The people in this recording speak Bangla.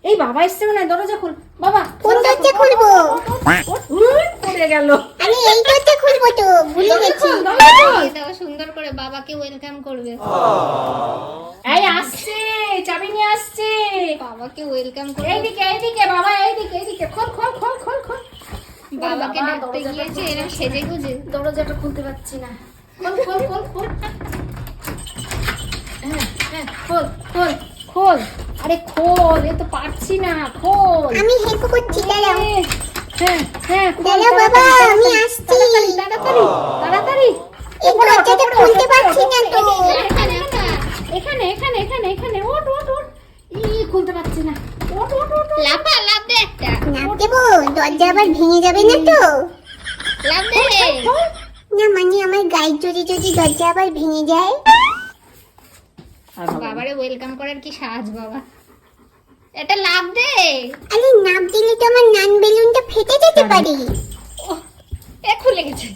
এই বাবা এসছে মনে হয়, দরজা খুল বাবা। কোন দরজা খুলবো? পড়ে গেল। আমি এই দরজা খুলবো তো, ভুলে গেছি। দিয়ে দাও, সুন্দর করে বাবাকে ওয়েলকাম করবে। এই আসছে, চাবি নিয়ে আসছে। বাবাকে ওয়েলকাম করবে। এইদিকে এইদিকে বাবা, এইদিকে এইদিকে, খোল খোল খোল খোল খোল। বাবাকে বাবা, ডাকতে দরজাটা গিয়েছে খুলতে এরকম পারছি সেজে না। গুজে। দরজাটা খুলতে পারছি না। খোল খোল খোল খোল। হ্যাঁ হ্যাঁ, খোল খোল খোল। আরে খোল, এ তো পারছি না, খোল। আমি হেল্প করছি, দাঁড়াও। হ্যাঁ হ্যাঁ, খোল, দাঁড়াও বাবা, তাড়াতাড়ি, আমি আসছি। তাড়াতাড়ি তাড়াতাড়ি তাড়াতাড়ি। এই দরজাটা খুলতে পারছি না তো। এখানে একটা এখানে এখানে এখানে এখানে, ওঠ ওঠ ওঠ। খুলতে পারছি না। ওঠ ওঠ ওঠ ওঠ। লাফা, লাফ দে একটা। নাম দেবো? দরজা আবার ভেঙে যাবে না তো? লাফ দে। না মানে আমার গায়ে যদি দরজা আবার ভেঙে যায়। বাবারে ওয়েলকাম করার কি সাজ বাবা। এটা লাফ দে। আরে নাম দিলে তো আমার নান বেলুনটা ফেটে যেতে পারে। এ খুলে গেছে।